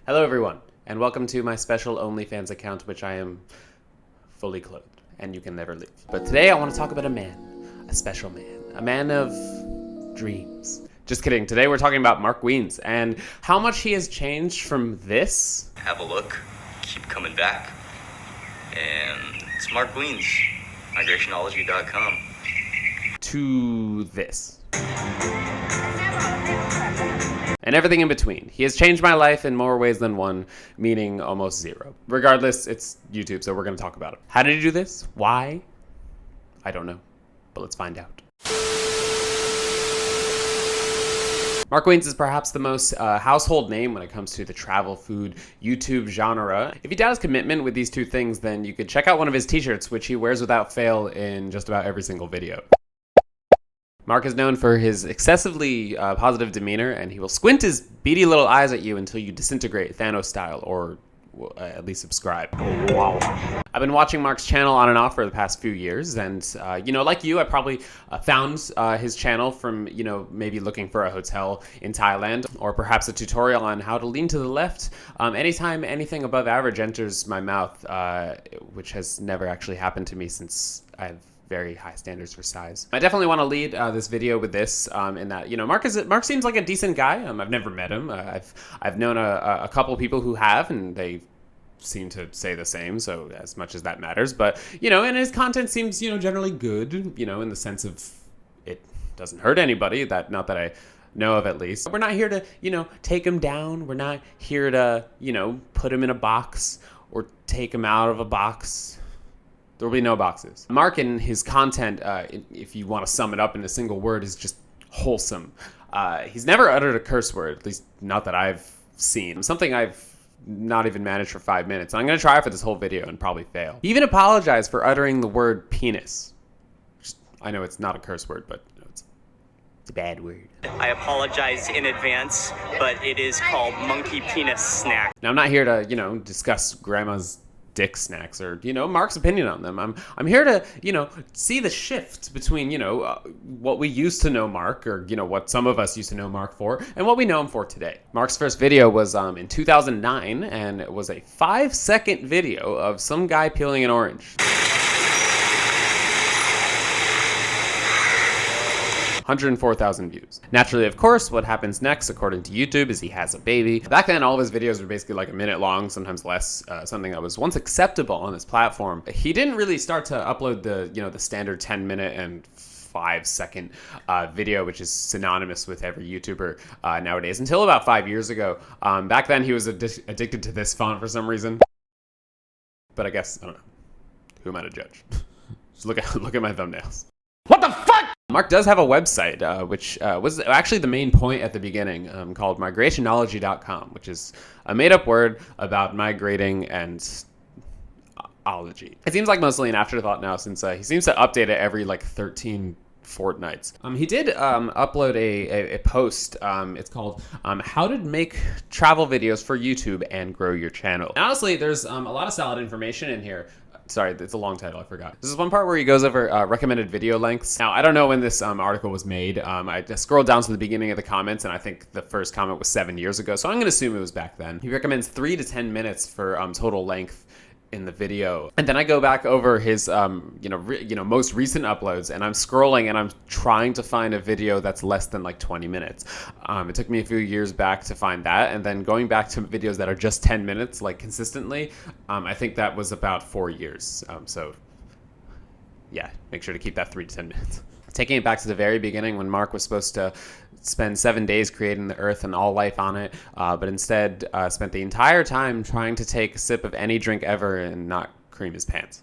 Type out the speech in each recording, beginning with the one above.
Hello everyone, and welcome to my special OnlyFans account, which I am fully clothed, and you can never leave. But today I want to talk about a man, a special man, a man of dreams. Just kidding, today we're talking about Mark Wiens, and how much he has changed from this. Have a look, keep coming back, and it's Mark Wiens, migrationology.com. To this. And everything in between. He has changed my life in more ways than one, meaning almost zero. Regardless, it's YouTube, so we're going to talk about it. How did he do this? Why? I don't know, but let's find out. Mark Wiens is perhaps the most household name when it comes to the travel food YouTube genre. If you doubt his commitment with these two things, then you could check out one of his t-shirts, which he wears without fail in just about every single video. Mark is known for his excessively positive demeanor, and he will squint his beady little eyes at you until you disintegrate Thanos style, or at least subscribe. Oh, wow. I've been watching Mark's channel on and off for the past few years, and like you, I probably found his channel from, maybe looking for a hotel in Thailand, or perhaps a tutorial on how to lean to the left. Anytime anything above average enters my mouth, which has never actually happened to me since I've very high standards for size. I definitely want to lead this video with this, in that, Mark seems like a decent guy. I've never met him. I've known a couple people who have, and they seem to say the same, so as much as that matters. But, and his content seems, generally good, in the sense of it doesn't hurt anybody, not that I know of at least. We're not here to, take him down. We're not here to, put him in a box or take him out of a box. There will be no boxes. Mark and his content, if you want to sum it up in a single word, is just wholesome. He's never uttered a curse word, at least not that I've seen. Something I've not even managed for 5 minutes. And I'm going to try for this whole video and probably fail. He even apologized for uttering the word penis. I know it's not a curse word, but it's a bad word. I apologize in advance, but it is called monkey penis snack. Now, I'm not here to, discuss grandma's dick snacks or, Mark's opinion on them. I'm here to, see the shift between, what we used to know Mark, or, what some of us used to know Mark for, and what we know him for today. Mark's first video was in 2009, and it was a 5-second video of some guy peeling an orange. 104,000 views. Naturally, of course, what happens next, according to YouTube, is he has a baby. Back then, all of his videos were basically like a minute long, sometimes less, something that was once acceptable on this platform. He didn't really start to upload the standard 10-minute and 5-second video, which is synonymous with every YouTuber nowadays, until about 5 years ago. Back then, he was addicted to this font for some reason. But I guess, I don't know. Who am I to judge? Just look at my thumbnails. What the fuck? Mark does have a website, which was actually the main point at the beginning, called migrationology.com, which is a made-up word about migrating and ology. It seems like mostly an afterthought now, since he seems to update it every 13 fortnights. He did upload a post. It's called How to Make Travel Videos for YouTube and Grow Your Channel. And honestly, there's a lot of solid information in here. Sorry, it's a long title, I forgot. This is one part where he goes over recommended video lengths. Now, I don't know when this article was made. I just scrolled down to the beginning of the comments, and I think the first comment was 7 years ago, so I'm gonna assume it was back then. He recommends 3 to 10 minutes for total length in the video. And then I go back over his most recent uploads, and I'm scrolling and I'm trying to find a video that's less than 20 minutes. It took me a few years back to find that, and then going back to videos that are just 10 minutes consistently, I think that was about 4 years. So yeah, make sure to keep that 3 to 10 minutes. Taking it back to the very beginning, when Mark was supposed to spend 7 days creating the earth and all life on it, but instead spent the entire time trying to take a sip of any drink ever and not cream his pants.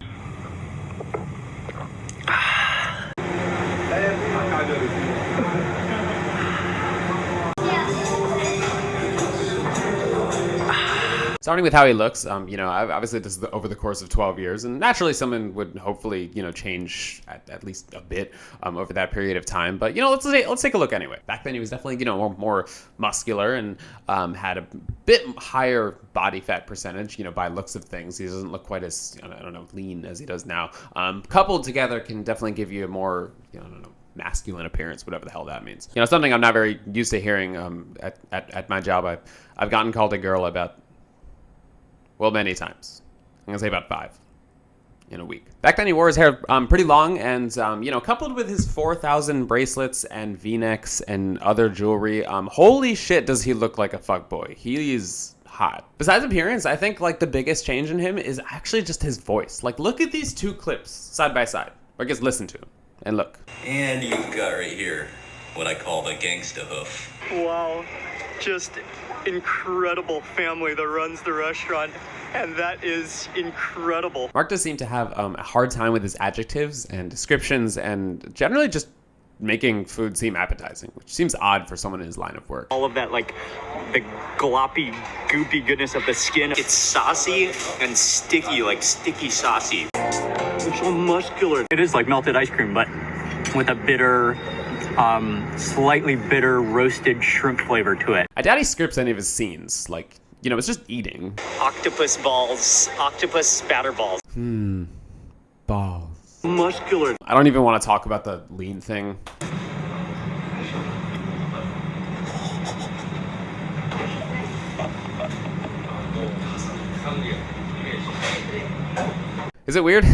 Starting with how he looks, obviously this is over the course of 12 years, and naturally someone would hopefully, change at least a bit over that period of time. But, let's take a look anyway. Back then he was definitely, more muscular and had a bit higher body fat percentage, by looks of things. He doesn't look quite as, lean as he does now. Coupled together can definitely give you a more, masculine appearance, whatever the hell that means. Something I'm not very used to hearing at my job. I've gotten called a girl about Well, many times. I'm gonna say about 5 in a week. Back then he wore his hair pretty long, and coupled with his 4,000 bracelets and V-necks and other jewelry, holy shit does he look like a fuckboy. He's hot. Besides appearance, I think like the biggest change in him is actually just his voice. Like, look at these two clips side by side. Or just listen to him and look. And you've got right here what I call the gangsta hoof. Wow, just incredible family that runs the restaurant, and that is incredible. Mark does seem to have a hard time with his adjectives and descriptions, and generally just making food seem appetizing, which seems odd for someone in his line of work. All of that, like the gloppy, goopy goodness of the skin. It's saucy and sticky, like sticky saucy. It's so muscular. It is like melted ice cream, but with a bitter, slightly bitter roasted shrimp flavor to it. I doubt he scripts any of his scenes. Like, it's just eating. Octopus balls, octopus spatter balls. Balls. Muscular. I don't even want to talk about the lean thing. Is it weird?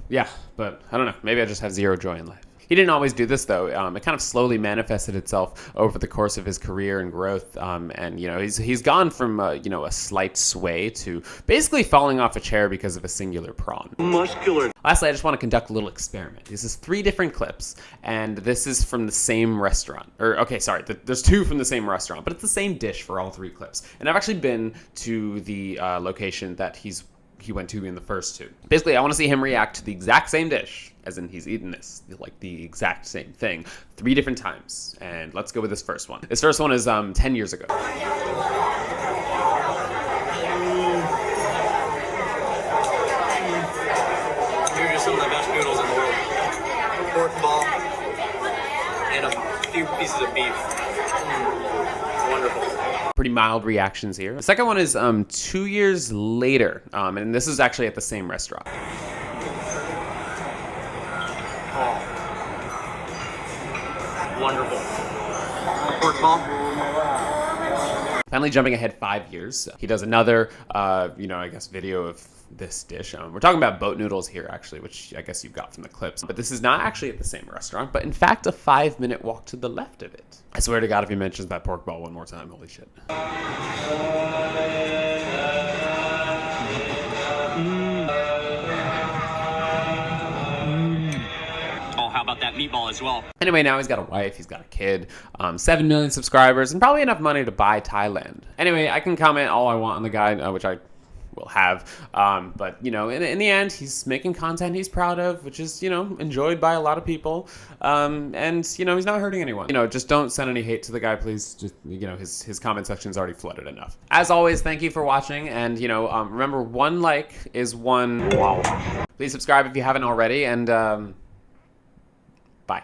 Yeah, but I don't know. Maybe I just have zero joy in life. He didn't always do this, though. It kind of slowly manifested itself over the course of his career and growth. And he's gone from a slight sway to basically falling off a chair because of a singular prawn. Muscular. Lastly, I just want to conduct a little experiment. This is 3 different clips, and this is from the same restaurant. There's 2 from the same restaurant, but it's the same dish for all 3 clips. And I've actually been to the location that he went to in the first 2. Basically, I want to see him react to the exact same dish, as in he's eaten this, like the exact same thing, 3 different times. And let's go with this first one. This first one is 10 years ago. Here are some of the best noodles in the world. Pork ball and a few pieces of beef. Wonderful. Pretty mild reactions here. The second one is 2 years later, and this is actually at the same restaurant. Wonderful. Pork ball. Finally jumping ahead 5 years, he does another, video of this dish. We're talking about boat noodles here, actually, which I guess you got from the clips. But this is not actually at the same restaurant, but in fact a 5-minute walk to the left of it. I swear to God, if he mentions that pork ball one more time, holy shit. How about that meatball as well? Anyway, now he's got a wife, he's got a kid, 7 million subscribers, and probably enough money to buy Thailand. Anyway, I can comment all I want on the guy, which I will have, but in the end, he's making content he's proud of, which is enjoyed by a lot of people, and he's not hurting anyone. Just don't send any hate to the guy, please. Just his comment section's already flooded enough. As always, thank you for watching, and remember, 1 like is 1 wow. Please subscribe if you haven't already, and bye.